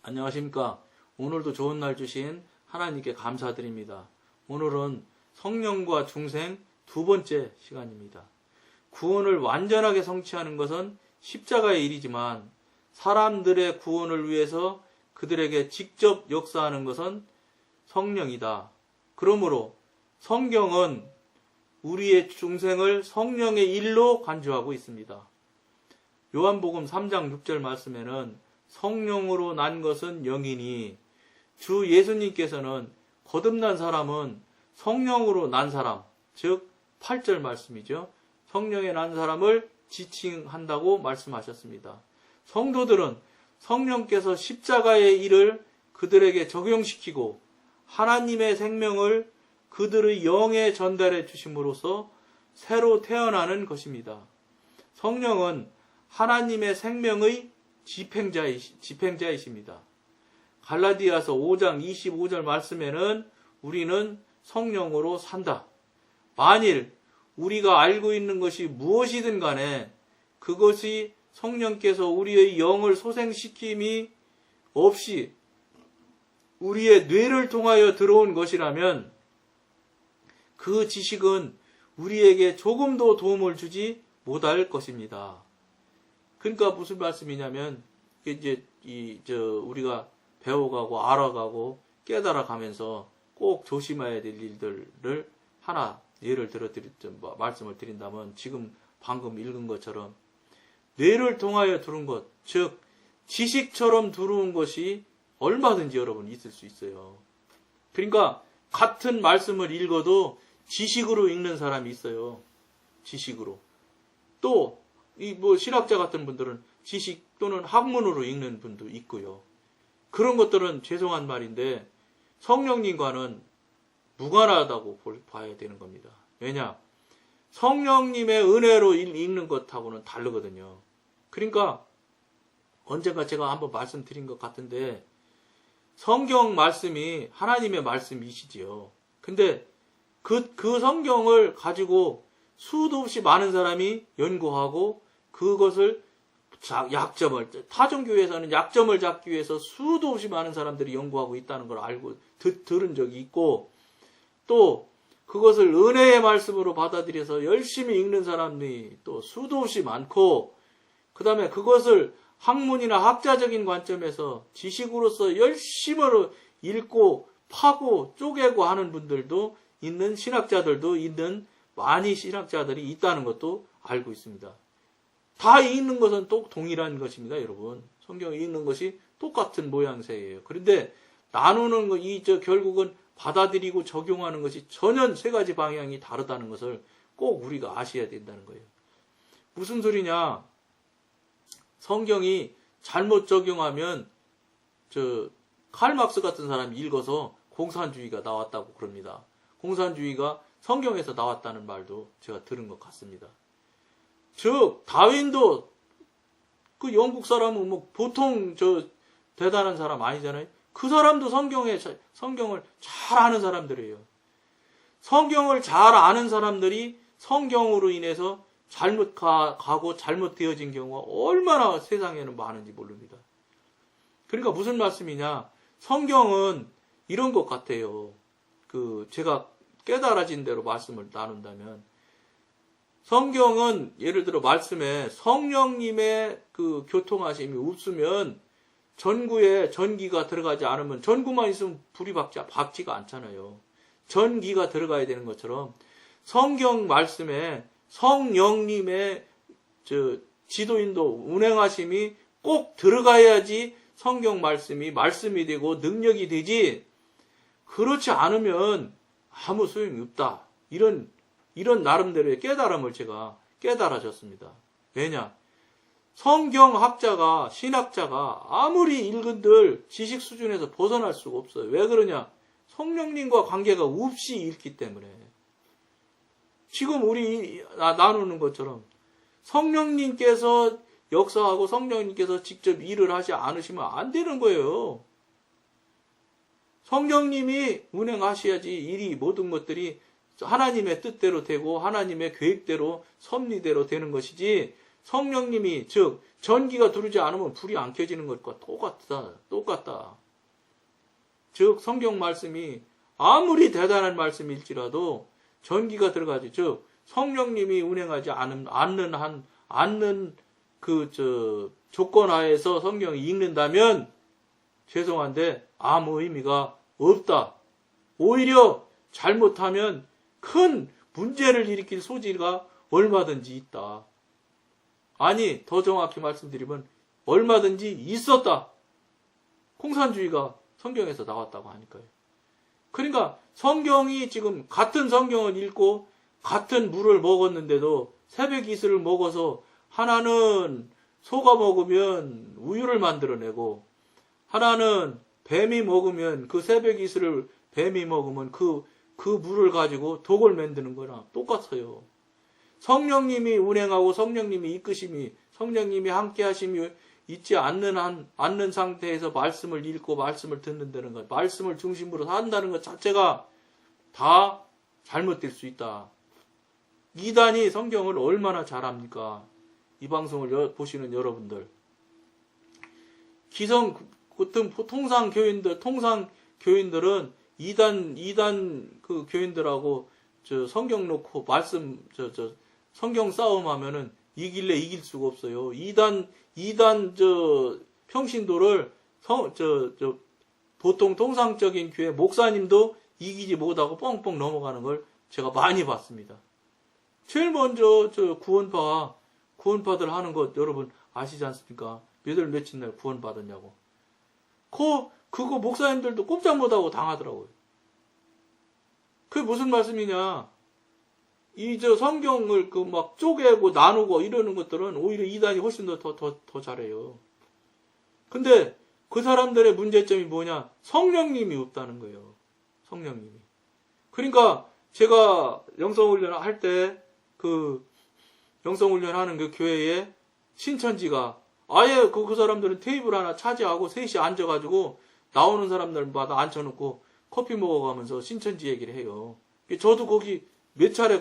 안녕하십니까. 오늘도 좋은 날 주신 하나님께 감사드립니다. 오늘은 성령과 중생 두 번째 시간입니다. 구원을 완전하게 성취하는 것은 십자가의 일이지만 사람들의 구원을 위해서 그들에게 직접 역사하는 것은 성령이다. 그러므로 성경은 우리의 중생을 성령의 일로 간주하고 있습니다. 요한복음 3장 6절 말씀에는 성령으로 난 것은 영이니 주 예수님께서는 거듭난 사람은 성령으로 난 사람, 즉 8절 말씀이죠. 성령에 난 사람을 지칭한다고 말씀하셨습니다. 성도들은 성령께서 십자가의 일을 그들에게 적용시키고 하나님의 생명을 그들의 영에 전달해 주심으로써 새로 태어나는 것입니다. 성령은 하나님의 생명의 집행자이십니다. 갈라디아서 5장 25절 말씀에는 우리는 성령으로 산다. 만일 우리가 알고 있는 것이 무엇이든 간에 그것이 성령께서 우리의 영을 소생시킴이 없이 우리의 뇌를 통하여 들어온 것이라면 그 지식은 우리에게 조금도 도움을 주지 못할 것입니다. 그러니까 무슨 말씀이냐면 이제 우리가 배워가고 알아가고 깨달아가면서 꼭 조심해야 될 일들을 하나 예를 들어 말씀을 드린다면 지금 방금 읽은 것처럼 뇌를 통하여 들은 것, 즉 지식처럼 들어온 것이 얼마든지 여러분 있을 수 있어요. 그러니까 같은 말씀을 읽어도 지식으로 읽는 사람이 있어요. 지식으로. 또 신학자 같은 분들은 지식 또는 학문으로 읽는 분도 있고요. 그런 것들은 죄송한 말인데 성령님과는 무관하다고 봐야 되는 겁니다. 왜냐? 성령님의 은혜로 읽는 것하고는 다르거든요. 그러니까 언젠가 제가 한번 말씀드린 것 같은데 성경 말씀이 하나님의 말씀이시지요. 근데 그 성경을 가지고 수도 없이 많은 사람이 연구하고 그것을 타종교에서는 약점을 잡기 위해서 수도 없이 많은 사람들이 연구하고 있다는 걸 알고 들은 적이 있고 또 그것을 은혜의 말씀으로 받아들여서 열심히 읽는 사람이 또 수도 없이 많고 그 다음에 그것을 학문이나 학자적인 관점에서 지식으로서 열심히 읽고 파고 쪼개고 하는 분들도 있는 신학자들도 있는 많이 신학자들이 있다는 것도 알고 있습니다. 다 읽는 것은 또 동일한 것입니다, 여러분. 성경을 읽는 것이 똑같은 모양새예요. 그런데 나누는 것, 결국은 받아들이고 적용하는 것이 전혀 세 가지 방향이 다르다는 것을 꼭 우리가 아셔야 된다는 거예요. 무슨 소리냐? 성경이 잘못 적용하면 칼막스 같은 사람이 읽어서 공산주의가 나왔다고 그럽니다. 공산주의가 성경에서 나왔다는 말도 제가 들은 것 같습니다. 즉 다윈도 그 영국 사람은 보통 대단한 사람 아니잖아요. 그 사람도 성경을 잘 아는 사람들이에요. 성경을 잘 아는 사람들이 성경으로 인해서 잘못 가고 잘못 되어진 경우가 얼마나 세상에는 많은지 모릅니다. 그러니까 무슨 말씀이냐? 성경은 이런 것 같아요. 제가 깨달아진 대로 말씀을 나눈다면 성경은 예를 들어 말씀에 성령님의 그 교통하심이 없으면 전구에 전기가 들어가지 않으면 전구만 있으면 불이 밝지가 않잖아요. 전기가 들어가야 되는 것처럼 성경 말씀에 성령님의 지도인도 운행하심이 꼭 들어가야지 성경 말씀이 되고 능력이 되지 그렇지 않으면 아무 소용이 없다. 이런 나름대로의 깨달음을 제가 깨달아졌습니다. 왜냐? 성경학자가, 신학자가 아무리 읽은들 지식 수준에서 벗어날 수가 없어요. 왜 그러냐? 성령님과 관계가 없이 읽기 때문에. 지금 우리 나누는 것처럼 성령님께서 역사하고 성령님께서 직접 일을 하지 않으시면 안 되는 거예요. 성령님이 운행하셔야지 모든 것들이 하나님의 뜻대로 되고 하나님의 계획대로 섭리대로 되는 것이지 성령님이 즉 전기가 들어오지 않으면 불이 안 켜지는 것과 똑같다. 즉 성경 말씀이 아무리 대단한 말씀일지라도 전기가 들어가지. 즉 성령님이 운행하지 않는 조건 하에서 성경이 읽는다면 죄송한데 아무 의미가 없다. 오히려 잘못하면 큰 문제를 일으킬 소지가 얼마든지 있다. 아니, 더 정확히 말씀드리면 얼마든지 있었다. 공산주의가 성경에서 나왔다고 하니까요. 그러니까 성경이 지금 같은 성경을 읽고 같은 물을 먹었는데도 새벽 이슬을 먹어서 하나는 소가 먹으면 우유를 만들어내고 하나는 뱀이 먹으면 그 새벽 이슬을 뱀이 먹으면 그 물을 가지고 독을 만드는 거랑 똑같아요. 성령님이 운행하고 성령님이 이끄심이 성령님이 함께 하심이 있지 않는 상태에서 말씀을 읽고 말씀을 듣는다는 것, 말씀을 중심으로 산다는 것 자체가 다 잘못될 수 있다. 이단이 성경을 얼마나 잘합니까? 이 방송을 보시는 여러분들. 통상 교인들은 이단 그 교인들하고 성경 놓고 성경 싸움하면은 이길 수가 없어요. 이단 평신도를 보통 통상적인 교회 목사님도 이기지 못하고 뻥뻥 넘어가는 걸 제가 많이 봤습니다. 제일 먼저 구원파들 하는 것 여러분 아시지 않습니까? 몇월 며칠 날 구원받았냐고. 그거 목사님들도 꼼짝 못하고 당하더라고요. 그게 무슨 말씀이냐? 성경을 막 쪼개고 나누고 이러는 것들은 오히려 이단이 훨씬 더 잘해요. 근데 그 사람들의 문제점이 뭐냐? 성령님이 없다는 거예요. 성령님이. 그러니까 제가 영성훈련 할 때 영성훈련 하는 그 교회에 신천지가 아예 그 사람들은 테이블 하나 차지하고 셋이 앉아가지고 나오는 사람들마다 앉혀놓고 커피 먹어가면서 신천지 얘기를 해요. 저도 몇 차례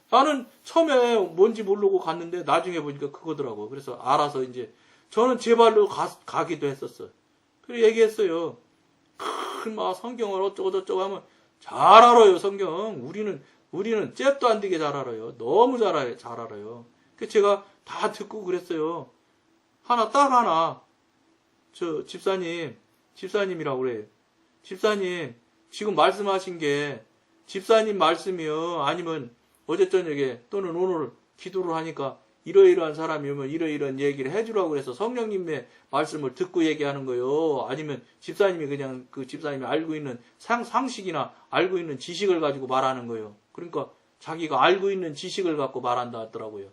나는 처음에 뭔지 모르고 갔는데 나중에 보니까 그거더라고. 그래서 알아서 이제 저는 제 발로 가기도 했었어. 그리고 얘기했어요. 막 성경을 어쩌고저쩌고 하면 잘 알아요, 성경. 우리는 잽도 안 되게 잘 알아요. 너무 잘 알아요. 그래서 제가 다 듣고 그랬어요. 딱 하나. 집사님이라고 그래요. 집사님, 지금 말씀하신 게 집사님 말씀이요. 아니면 어제 저녁에 또는 오늘 기도를 하니까 이러이러한 사람이 오면 이러이러한 얘기를 해주라고 그래서 성령님의 말씀을 듣고 얘기하는 거요. 아니면 집사님이 그냥 집사님이 알고 있는 상식이나 알고 있는 지식을 가지고 말하는 거요. 그러니까 자기가 알고 있는 지식을 갖고 말한다 하더라고요.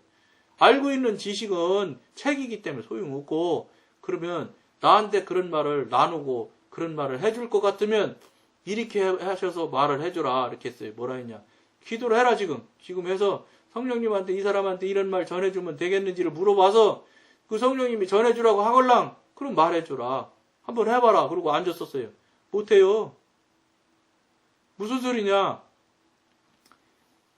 알고 있는 지식은 책이기 때문에 소용없고 그러면 나한테 그런 말을 나누고 그런 말을 해줄 것 같으면 이렇게 하셔서 말을 해줘라 이렇게 했어요. 뭐라 했냐. 기도를 해라 지금 해서 성령님한테 이 사람한테 이런 말 전해주면 되겠는지를 물어봐서 그 성령님이 전해주라고 하걸랑 그럼 말해줘라. 한번 해봐라. 그러고 앉았었어요. 못해요. 무슨 소리냐.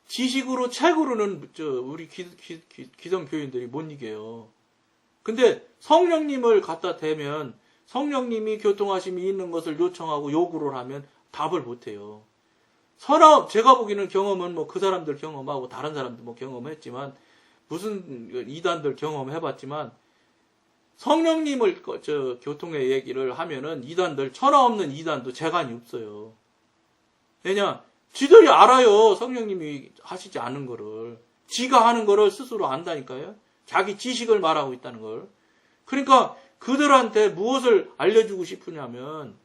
지식으로 책으로는 우리 기성교인들이 못 이겨요. 근데 성령님을 갖다 대면 성령님이 교통하심이 있는 것을 요청하고 요구를 하면 답을 못해요. 제가 보기에는 경험은 그 사람들 경험하고 다른 사람도 경험했지만 무슨 이단들 경험해봤지만 성령님을 교통의 얘기를 하면은 이단들 천하없는 이단도 재간이 없어요. 왜냐 지들이 알아요. 성령님이 하시지 않은 거를 지가 하는 거를 스스로 안다니까요. 자기 지식을 말하고 있다는 걸. 그러니까 그들한테 무엇을 알려주고 싶으냐면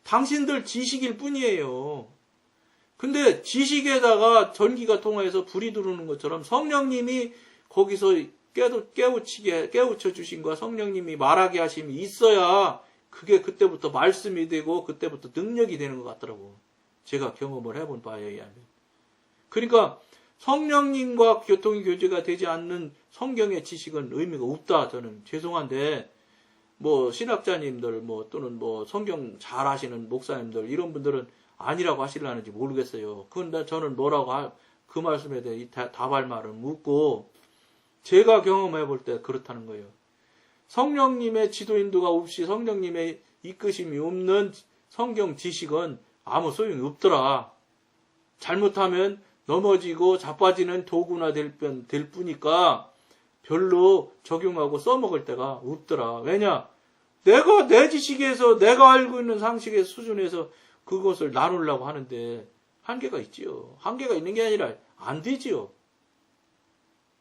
당신들 지식일 뿐이에요. 근데 지식에다가 전기가 통해서 불이 들어오는 것처럼 성령님이 거기서 깨우쳐 주신 거야. 성령님이 말하게 하심이 있어야 그게 그때부터 말씀이 되고 그때부터 능력이 되는 것 같더라고. 제가 경험을 해본 바에 의하면. 그러니까 성령님과 교통이 교제가 되지 않는 성경의 지식은 의미가 없다. 저는 죄송한데 신학자님들 또는 성경 잘 하시는 목사님들 이런 분들은 아니라고 하시려는지 모르겠어요. 근데 저는 그 말씀에 대해 답할 말은 묻고 제가 경험해 볼 때 그렇다는 거예요. 성령님의 지도 인도가 없이 성령님의 이끄심이 없는 성경 지식은 아무 소용이 없더라. 잘못하면 넘어지고 자빠지는 도구나 될 뿐이니까 별로 적용하고 써먹을 데가 없더라. 왜냐? 내가 내 지식에서 내가 알고 있는 상식의 수준에서 그것을 나누려고 하는데 한계가 있지요. 한계가 있는 게 아니라 안 되지요.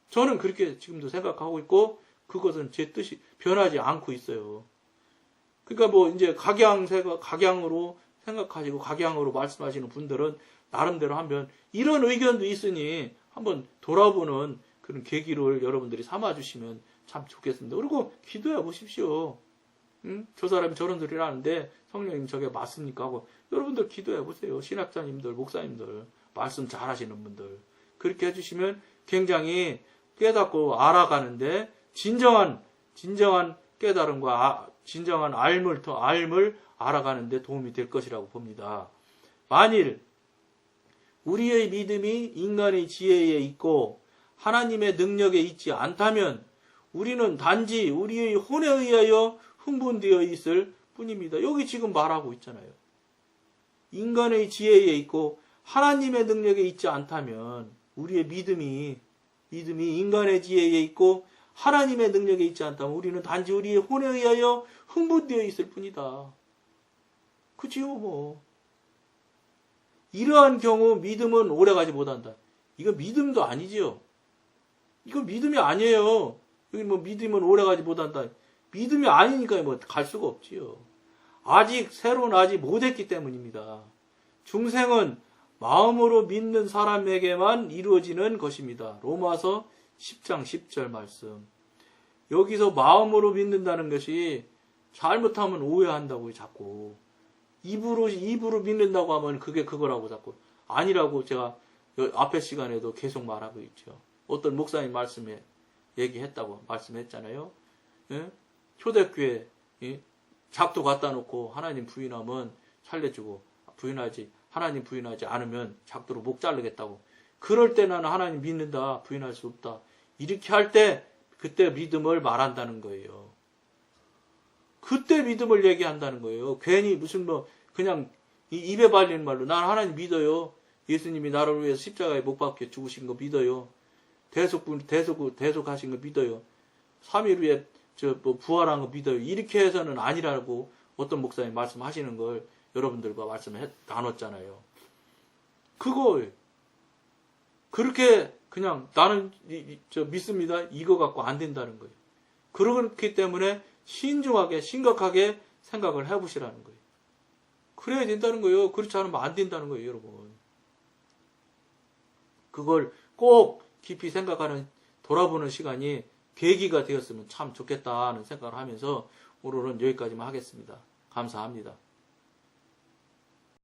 저는 그렇게 지금도 생각하고 있고 그것은 제 뜻이 변하지 않고 있어요. 그러니까 뭐 이제 각양으로 생각하시고 각양으로 말씀하시는 분들은 나름대로 하면 이런 의견도 있으니 한번 돌아보는 그런 계기를 여러분들이 삼아주시면 참 좋겠습니다. 그리고 기도해 보십시오. 저 사람이 저런 소리를 하는데 성령님 저게 맞습니까? 하고 여러분들 기도해 보세요. 신학자님들, 목사님들, 말씀 잘 하시는 분들. 그렇게 해주시면 굉장히 깨닫고 알아가는데 진정한 깨달음과 진정한 알물 알아가는데 도움이 될 것이라고 봅니다. 만일 우리의 믿음이 인간의 지혜에 있고 하나님의 능력에 있지 않다면 우리는 단지 우리의 혼에 의하여 흥분되어 있을 뿐입니다. 여기 지금 말하고 있잖아요. 인간의 지혜에 있고 하나님의 능력에 있지 않다면 우리의 믿음이 인간의 지혜에 있고 하나님의 능력에 있지 않다면 우리는 단지 우리의 혼에 의하여 흥분되어 있을 뿐이다. 그치요, 뭐. 이러한 경우 믿음은 오래가지 못한다. 이건 믿음도 아니지요. 이건 믿음이 아니에요. 여기 뭐 믿음은 오래가지 못한다. 믿음이 아니니까 뭐 갈 수가 없지요. 새로는 아직 못했기 때문입니다. 중생은 마음으로 믿는 사람에게만 이루어지는 것입니다. 로마서 10장 10절 말씀. 여기서 마음으로 믿는다는 것이 잘못하면 오해한다고요, 자꾸. 입으로 믿는다고 하면 그게 그거라고 자꾸. 아니라고 제가 앞에 시간에도 계속 말하고 있죠. 어떤 목사님 말씀에 얘기했다고 말씀했잖아요. 예? 초대교회 작도 갖다 놓고 하나님 부인하면 살려주고 하나님 부인하지 않으면 작도로 목 자르겠다고. 그럴 때 나는 하나님 믿는다, 부인할 수 없다. 이렇게 할 때 그때 믿음을 말한다는 거예요. 그때 믿음을 얘기한다는 거예요. 괜히 무슨 그냥 입에 발리는 말로 난 하나님 믿어요. 예수님이 나를 위해서 십자가에 못 박혀 죽으신 거 믿어요. 대속하신 거 믿어요. 3일 후에 부활한 거 믿어요. 이렇게 해서는 아니라고 어떤 목사님 말씀하시는 걸 여러분들과 말씀을 나눴잖아요. 그렇게 그냥 나는 믿습니다. 이거 갖고 안 된다는 거예요. 그렇기 때문에 신중하게 심각하게 생각을 해보시라는 거예요. 그래야 된다는 거예요. 그렇지 않으면 안 된다는 거예요, 여러분. 그걸 꼭 깊이 생각하는 돌아보는 시간이 계기가 되었으면 참 좋겠다는 생각을 하면서 오늘은 여기까지만 하겠습니다. 감사합니다.